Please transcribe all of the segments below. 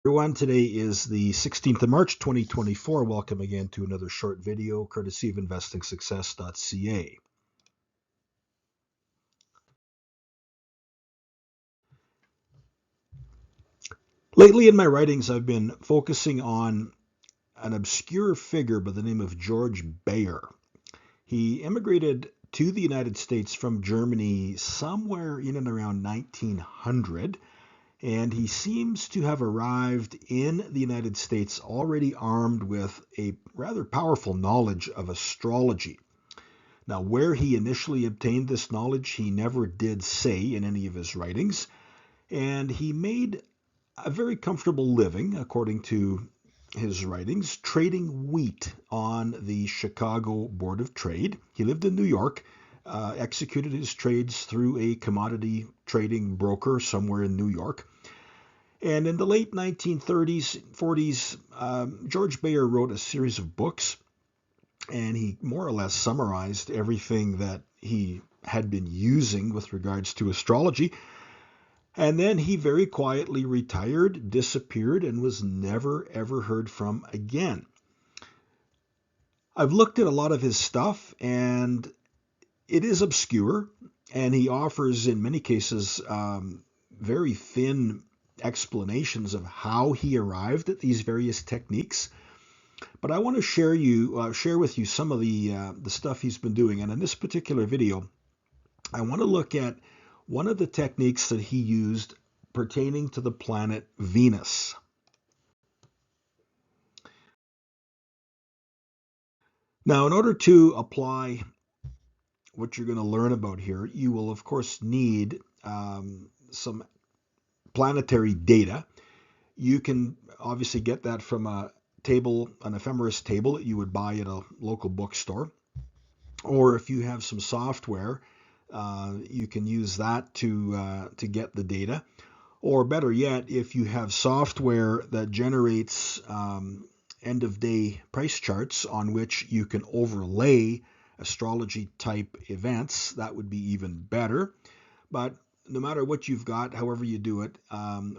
Everyone, today is the 16th of March 2024. Welcome again to another short video courtesy of investingsuccess.ca. Lately in my writings, I've been focusing on an obscure figure by the name of Georg Bayer. He immigrated to the United States from Germany somewhere in and around 1900. And he seems to have arrived in the United States already armed with a rather powerful knowledge of astrology. Now, where he initially obtained this knowledge, he never did say in any of his writings. And he made a very comfortable living, according to his writings, trading wheat on the Chicago Board of Trade. He lived in New York, executed his trades through a commodity trading broker somewhere in New York. And in the late 1930s, 40s, Georg Bayer wrote a series of books, and he more or less summarized everything that he had been using with regards to astrology. And then he very quietly retired, disappeared, and was never, ever heard from again. I've looked at a lot of his stuff, and it is obscure, and he offers, in many cases, very thin explanations of how he arrived at these various techniques. But I want to share with you some of the stuff he's been doing. And in this particular video, I want to look at one of the techniques that he used pertaining to the planet Venus. Now, in order to apply what you're going to learn about here, you will, of course, need some planetary data. You can obviously get that from a table, an ephemeris table that you would buy at a local bookstore. Or if you have some software, you can use that to get the data. Or better yet, if you have software that generates end of day price charts on which you can overlay astrology type events, that would be even better. But no matter what you've got, however you do it,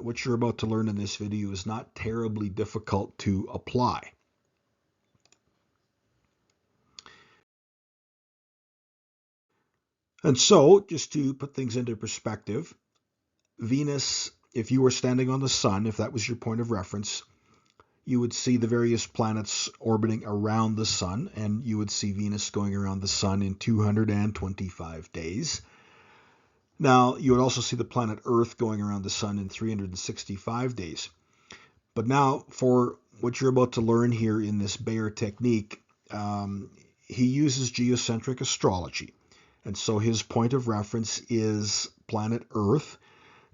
what you're about to learn in this video is not terribly difficult to apply. And so, just to put things into perspective, Venus, if you were standing on the sun, if that was your point of reference, you would see the various planets orbiting around the sun, and you would see Venus going around the sun in 225 days. Now, you would also see the planet Earth going around the sun in 365 days. But now, for what you're about to learn here in this Bayer technique, he uses geocentric astrology. And so his point of reference is planet Earth.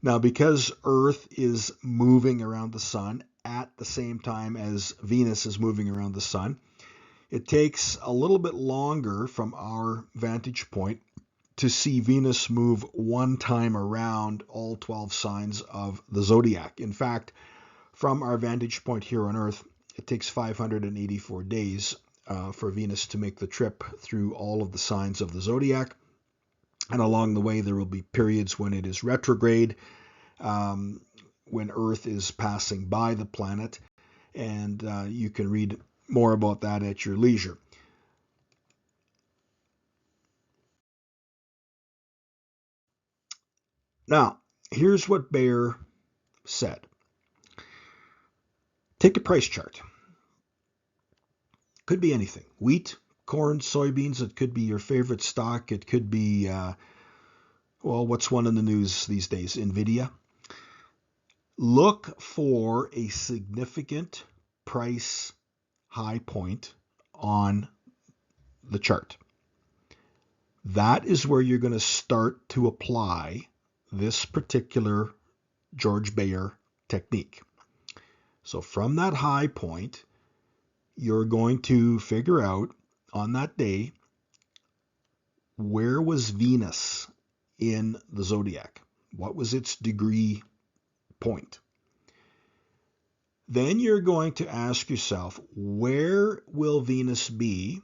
Now, because Earth is moving around the sun at the same time as Venus is moving around the sun, it takes a little bit longer from our vantage point to see Venus move one time around all 12 signs of the zodiac. In fact, from our vantage point here on Earth, it takes 584 days for Venus to make the trip through all of the signs of the zodiac. And along the way, there will be periods when it is retrograde, when Earth is passing by the planet. And you can read more about that at your leisure. Now, here's what Bayer said. Take a price chart. Could be anything. Wheat, corn, soybeans. It could be your favorite stock. It could be, what's one in the news these days? Nvidia. Look for a significant price high point on the chart. That is where you're going to start to apply this particular Georg Bayer technique. So from that high point, you're going to figure out on that day, where was Venus in the zodiac? What was its degree point? Then you're going to ask yourself, where will Venus be?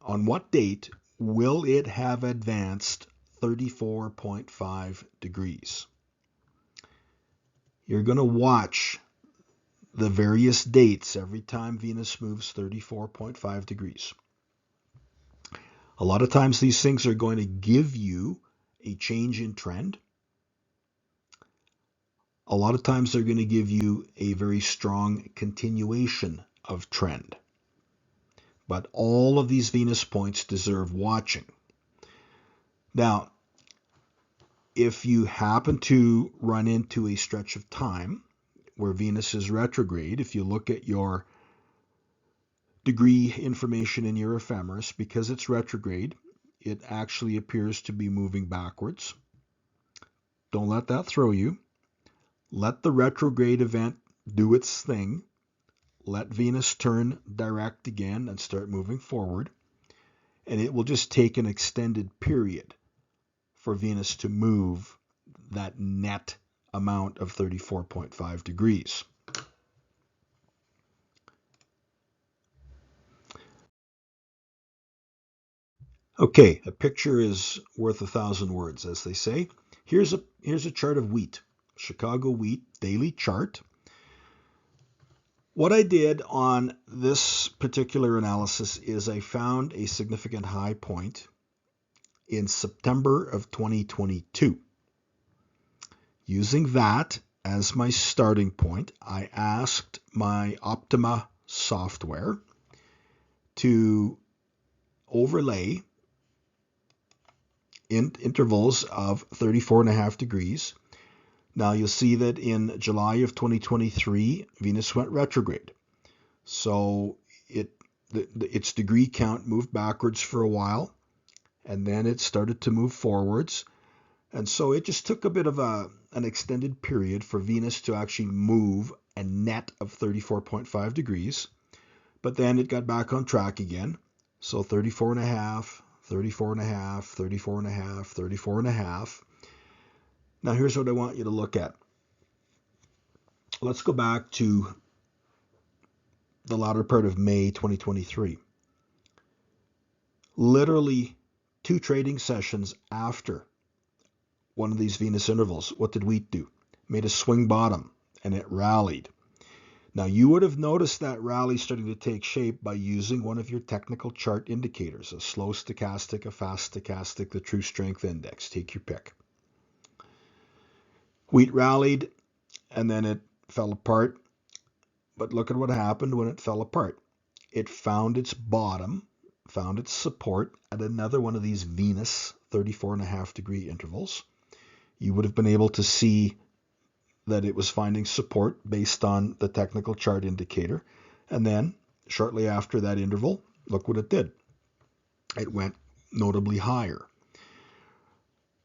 On what date will it have advanced 34.5 degrees? You're going to watch the various dates every time Venus moves 34.5 degrees. A lot of times these things are going to give you a change in trend. A lot of times they're going to give you a very strong continuation of trend. But all of these Venus points deserve watching. Now, if you happen to run into a stretch of time where Venus is retrograde, if you look at your degree information in your ephemeris, because it's retrograde, it actually appears to be moving backwards. Don't let that throw you. Let the retrograde event do its thing. Let Venus turn direct again and start moving forward. And it will just take an extended period for Venus to move that net amount of 34.5 degrees. Okay, a picture is worth 1,000 words, as they say. Here's a chart of wheat, Chicago wheat daily chart. What I did on this particular analysis is I found a significant high point in September of 2022. Using that as my starting point, I asked my Optima software to overlay in intervals of 34.5 degrees. Now you'll see that in July of 2023, Venus went retrograde. So its degree count moved backwards for a while, and then it started to move forwards. And so it just took a bit of an extended period for Venus to actually move a net of 34.5 degrees. But then it got back on track again. So 34.5, 34.5, 34.5, 34.5. Now here's what I want you to look at. Let's go back to the latter part of May 2023. Literally 2 trading sessions after one of these Venus intervals, what did wheat do? Made a swing bottom and it rallied. Now you would have noticed that rally starting to take shape by using one of your technical chart indicators, a slow stochastic, a fast stochastic, the true strength index, take your pick. Wheat rallied and then it fell apart, but look at what happened when it fell apart. It found its bottom, found its support at another one of these Venus 34.5 degree intervals. You would have been able to see that it was finding support based on the technical chart indicator. And then shortly after that interval, look what it did. It went notably higher.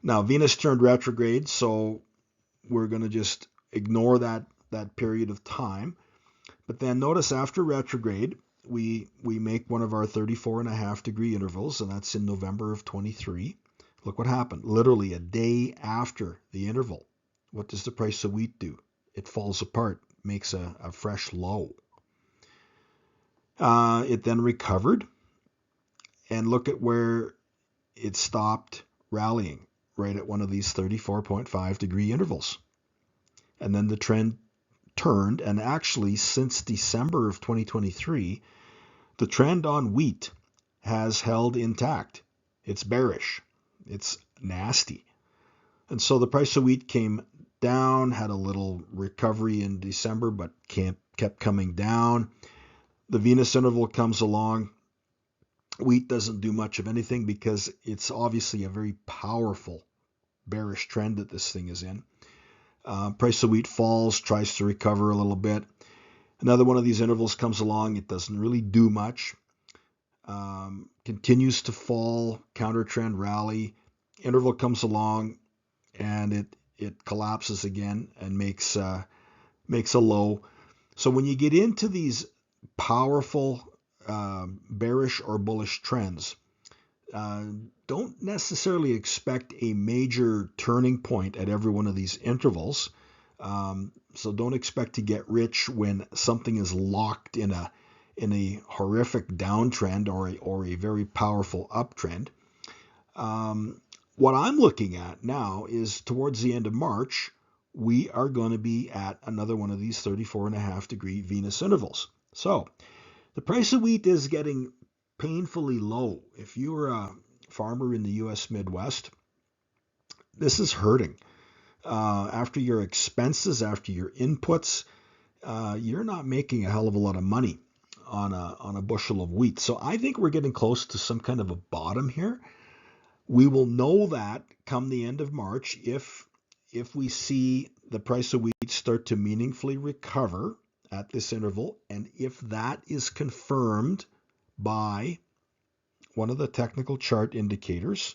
Now Venus turned retrograde, so we're going to just ignore that period of time. But then notice after retrograde, we make one of our 34.5 degree intervals, and that's in November of 23. Look what happened. Literally a day after the interval. What does the price of wheat do? It falls apart, makes a fresh low. It then recovered, and look at where it stopped rallying, right at one of these 34.5 degree intervals. And then the trend turned, and actually since December of 2023, the trend on wheat has held intact. It's bearish. It's nasty. And so the price of wheat came down, had a little recovery in December, but kept coming down. The Venus interval comes along. Wheat doesn't do much of anything because it's obviously a very powerful bearish trend that this thing is in. Price of wheat falls, tries to recover a little bit. Another one of these intervals comes along. It doesn't really do much. Continues to fall, counter trend rally. Interval comes along, and it collapses again and makes a low. So when you get into these powerful bearish or bullish trends, don't necessarily expect a major turning point at every one of these intervals. So don't expect to get rich when something is locked in a horrific downtrend or a very powerful uptrend. What I'm looking at now is towards the end of March, we are going to be at another one of these 34.5-degree Venus intervals. So the price of wheat is getting painfully low. If you're a farmer in the U.S. Midwest, this is hurting. After your expenses, after your inputs, you're not making a hell of a lot of money on a bushel of wheat. So I think we're getting close to some kind of a bottom here. We will know that come the end of March if we see the price of wheat start to meaningfully recover at this interval, and if that is confirmed by one of the technical chart indicators,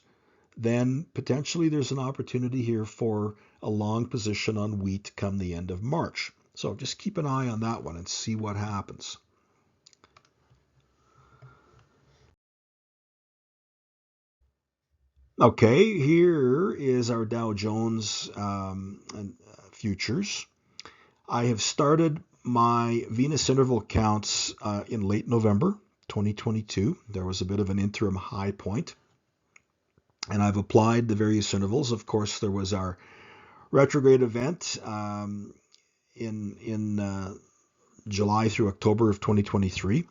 then potentially there's an opportunity here for a long position on wheat come the end of March. So just keep an eye on that one and see what happens. Okay, here is our Dow Jones futures. I have started my Venus interval counts in late November 2022. There was a bit of an interim high point, and I've applied the various intervals. Of course, there was our retrograde event in July through October of 2023.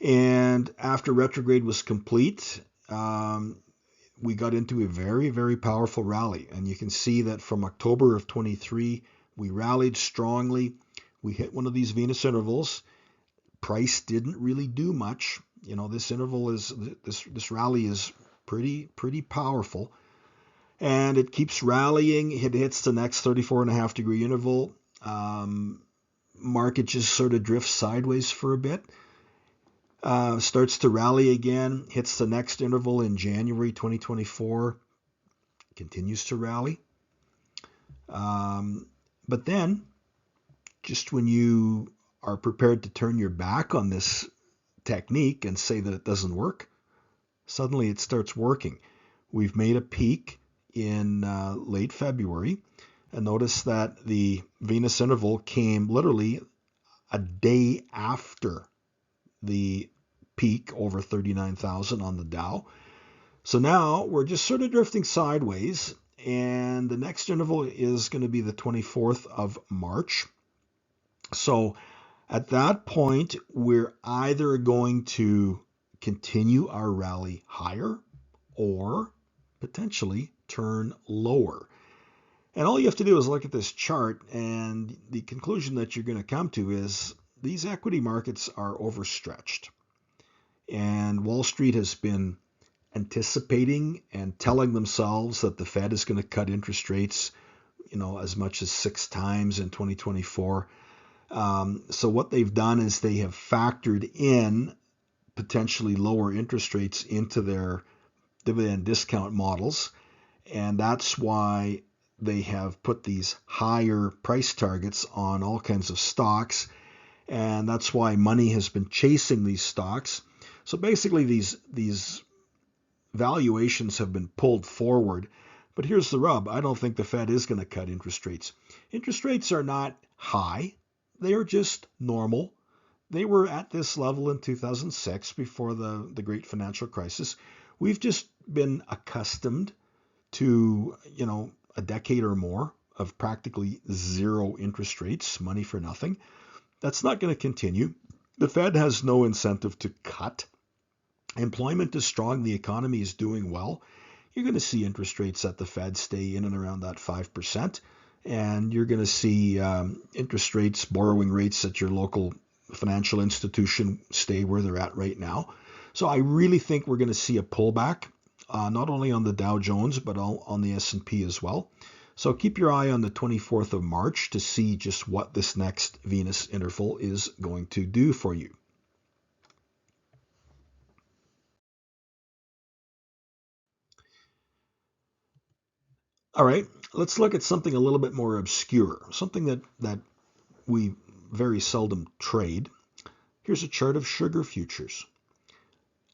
And after retrograde was complete, we got into a very, very powerful rally. And you can see that from October of 23, we rallied strongly. We hit one of these Venus intervals. Price didn't really do much. You know, this interval is, this rally is pretty powerful. And it keeps rallying. It hits the next 34.5-degree interval. Market just sort of drifts sideways for a bit. Starts to rally again, hits the next interval in January 2024, continues to rally. But then, just when you are prepared to turn your back on this technique and say that it doesn't work, suddenly it starts working. We've made a peak in late February, and notice that the Venus interval came literally a day after the peak over 39,000 on the Dow. So now we're just sort of drifting sideways, and the next interval is going to be the 24th of March. So at that point, we're either going to continue our rally higher or potentially turn lower. And all you have to do is look at this chart, and the conclusion that you're going to come to is these equity markets are overstretched. And Wall Street has been anticipating and telling themselves that the Fed is going to cut interest rates, as much as 6 times in 2024. So what they've done is they have factored in potentially lower interest rates into their dividend discount models. And that's why they have put these higher price targets on all kinds of stocks. And that's why money has been chasing these stocks. So basically these valuations have been pulled forward. But here's the rub. I don't think the Fed is going to cut interest rates. Interest rates are not high. They are just normal. They were at this level in 2006 before the great financial crisis. We've just been accustomed to, a decade or more of practically zero interest rates, money for nothing. That's not going to continue. The Fed has no incentive to cut. Employment is strong. The economy is doing well. You're going to see interest rates at the Fed stay in and around that 5%. And you're going to see interest rates, borrowing rates at your local financial institution stay where they're at right now. So I really think we're going to see a pullback, not only on the Dow Jones, but on the S&P as well. So keep your eye on the 24th of March to see just what this next Venus interval is going to do for you. All right, let's look at something a little bit more obscure, something that we very seldom trade. Here's a chart of sugar futures.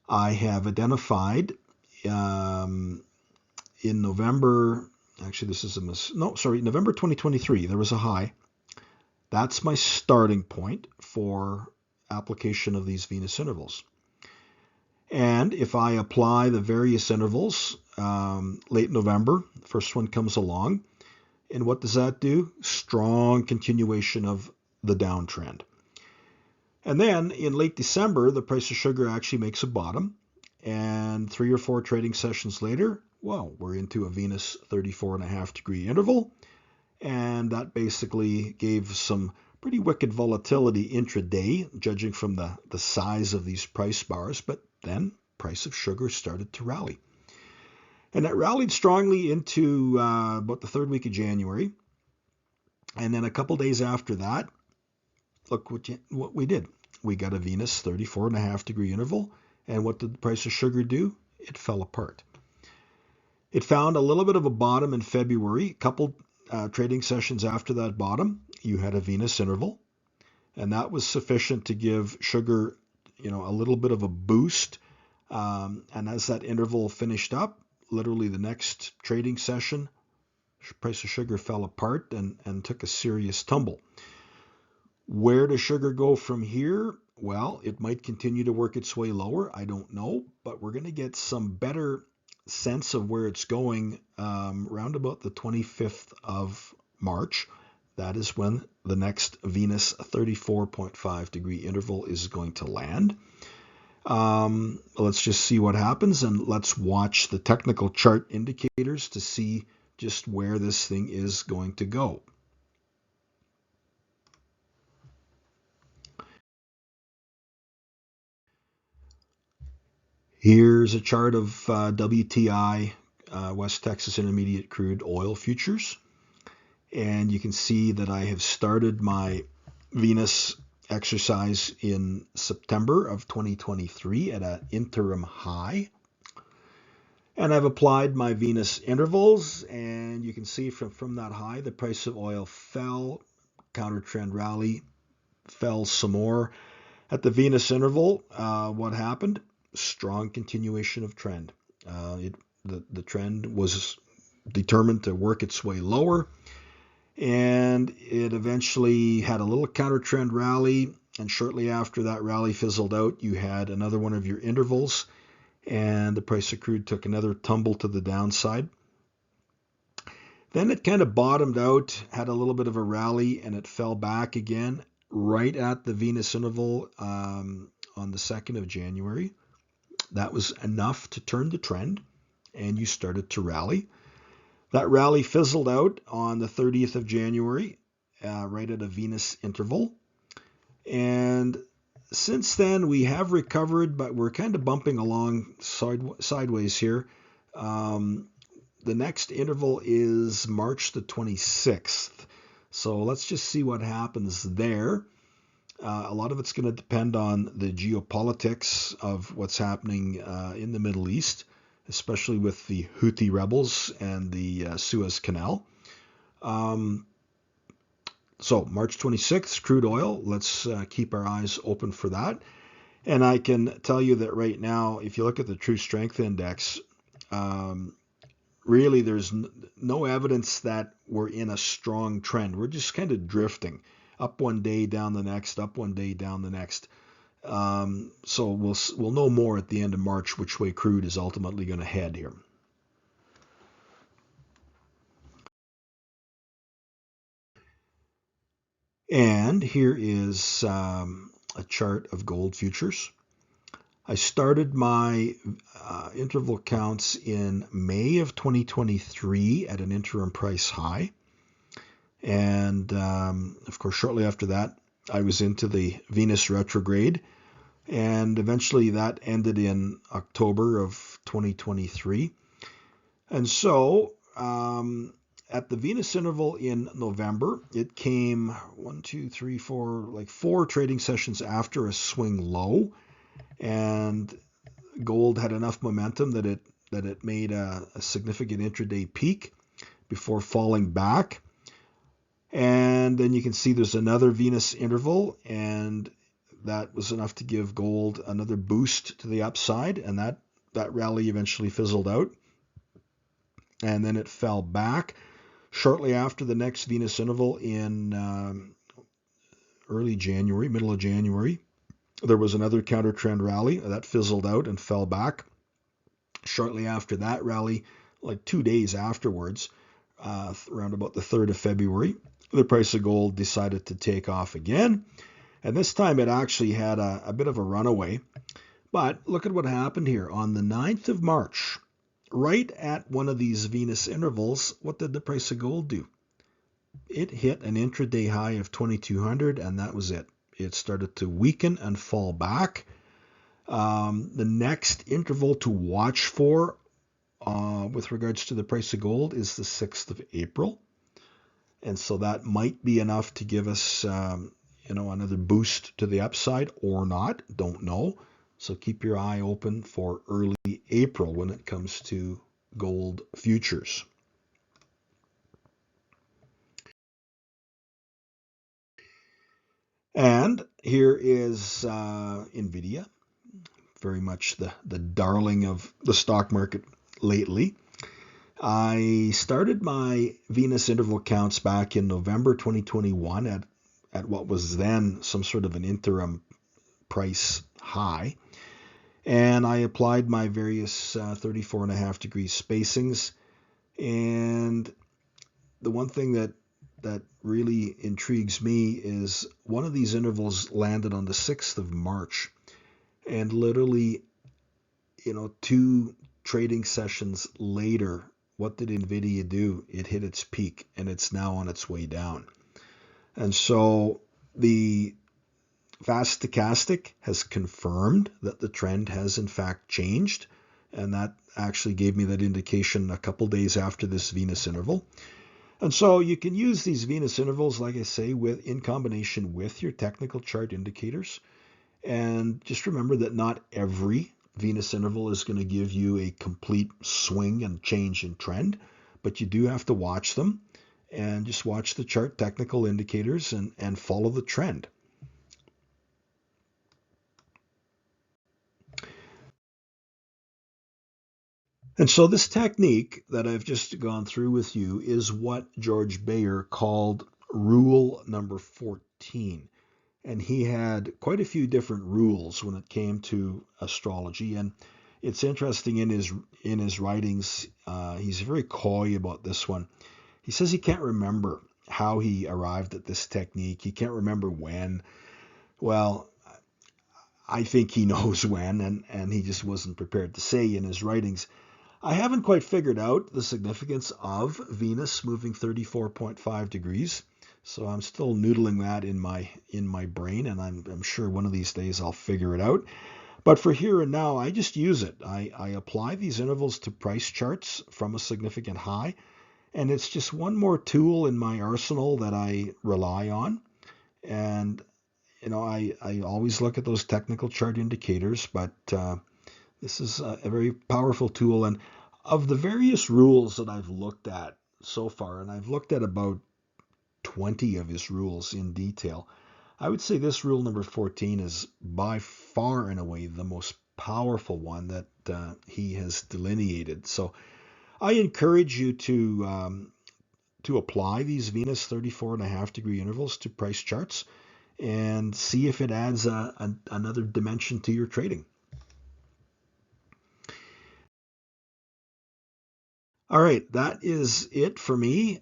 I have identified in November, actually this is November 2023, there was a high. That's my starting point for application of these Venus intervals. And if I apply the various intervals, late November, the first one comes along, And what does that do? Strong continuation of the downtrend. And then in late December, the price of sugar actually makes a bottom. And 3 or 4 trading sessions later, well, we're into a Venus 34.5-degree interval. And that basically gave some pretty wicked volatility intraday, judging from the size of these price bars. But then price of sugar started to rally. And it rallied strongly into about the third week of January. And then a couple days after that, look what we did. We got a Venus 34.5-degree interval. And what did the price of sugar do? It fell apart. It found a little bit of a bottom in February. A couple trading sessions after that bottom, you had a Venus interval. And that was sufficient to give sugar, a little bit of a boost. And as that interval finished up, literally the next trading session, price of sugar fell apart and took a serious tumble. Where does sugar go from here? Well, it might continue to work its way lower. I don't know, but we're going to get some better sense of where it's going around about the 25th of March. That is when the next Venus 34.5-degree interval is going to land. Let's just see what happens, and let's watch the technical chart indicators to see just where this thing is going to go. Here's a chart of WTI, West Texas Intermediate Crude Oil Futures. And you can see that I have started my Venus exercise in September of 2023 at an interim high. And I've applied my Venus intervals, and you can see from that high, the price of oil fell, counter trend rally, fell some more. At the Venus interval, what happened? Strong continuation of trend. The trend was determined to work its way lower, and it eventually had a little counter trend rally, and shortly after that rally fizzled out, you had another one of your intervals, and the price of crude took another tumble to the downside. Then it kind of bottomed out, had a little bit of a rally, and it fell back again right at the Venus interval on the 2nd of January. That was enough to turn the trend, and you started to rally. That rally fizzled out on the 30th of January, right at a Venus interval. And since then, we have recovered, but we're kind of bumping along sideways here. The next interval is March the 26th. So let's just see what happens there. A lot of it's going to depend on the geopolitics of what's happening in the Middle East, especially with the Houthi rebels and the Suez Canal. So March 26th, crude oil. Let's keep our eyes open for that. And I can tell you that right now, if you look at the True Strength Index, really there's no evidence that we're in a strong trend. We're just kind of drifting. Up one day, down the next, up one day, down the next. So we'll know more at the end of March which way crude is ultimately going to head here. And here is a chart of gold futures. I started my interval counts in May of 2023 at an interim price high. And of course, shortly after that, I was into the Venus retrograde. And eventually that ended in October of 2023. And so at the Venus interval in November, it came 4 trading sessions after a swing low. And gold had enough momentum that it made a significant intraday peak before falling back. And then you can see there's another Venus interval, and that was enough to give gold another boost to the upside, and that rally eventually fizzled out. And then it fell back shortly after the next Venus interval in early January, middle of January. There was another counter trend rally that fizzled out and fell back. Shortly after that rally, like 2 days afterwards, around about the 3rd of February, the price of gold decided to take off again. And this time it actually had a bit of a runaway. But look at what happened here. On the 9th of March, right at one of these Venus intervals, what did the price of gold do? It hit an intraday high of 2,200, and that was it. It started to weaken and fall back. The next interval to watch for with regards to the price of gold is the 6th of April. And so that might be enough to give us another boost to the upside or not. Don't know. So keep your eye open for early April when it comes to gold futures. And here is Nvidia, very much the darling of the stock market lately. I started my Venus interval counts back in November 2021 at what was then some sort of an interim price high. And I applied my various 34.5 degree spacings. And the one thing that really intrigues me is one of these intervals landed on the 6th of March. And literally, 2 trading sessions later, what did Nvidia do? It hit its peak and it's now on its way down. And so the fast stochastic has confirmed that the trend has in fact changed. And that actually gave me that indication a couple days after this Venus interval. And so you can use these Venus intervals, like I say, in combination with your technical chart indicators. And just remember that not every Venus interval is going to give you a complete swing and change in trend, but you do have to watch them and just watch the chart technical indicators and follow the trend. And so this technique that I've just gone through with you is what Georg Bayer called rule number 14. And he had quite a few different rules when it came to astrology. And it's interesting in his writings, he's very coy about this one. He says he can't remember how he arrived at this technique. He can't remember when. Well, I think he knows when, and he just wasn't prepared to say in his writings. I haven't quite figured out the significance of Venus moving 34.5 degrees. So I'm still noodling that in my brain, and I'm sure one of these days I'll figure it out. But for here and now, I just use it. I apply these intervals to price charts from a significant high, and it's just one more tool in my arsenal that I rely on. And I always look at those technical chart indicators, but this is a very powerful tool. And of the various rules that I've looked at so far, and I've looked at about 20 of his rules in detail, I would say this rule number 14 is by far and away the most powerful one that he has delineated. So I encourage you to apply these Venus 34.5 degree intervals to price charts and see if it adds another dimension to your trading. All right, that is it for me.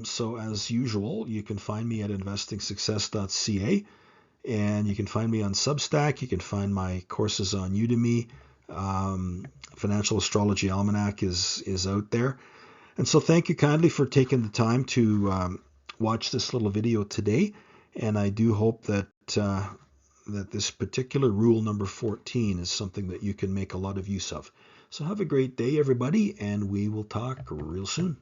So as usual, you can find me at investingsuccess.ca, and you can find me on Substack. You can find my courses on Udemy. Financial Astrology Almanac is out there. And so thank you kindly for taking the time to watch this little video today. And I do hope that this particular rule number 14 is something that you can make a lot of use of. So have a great day, everybody, and we will talk real soon.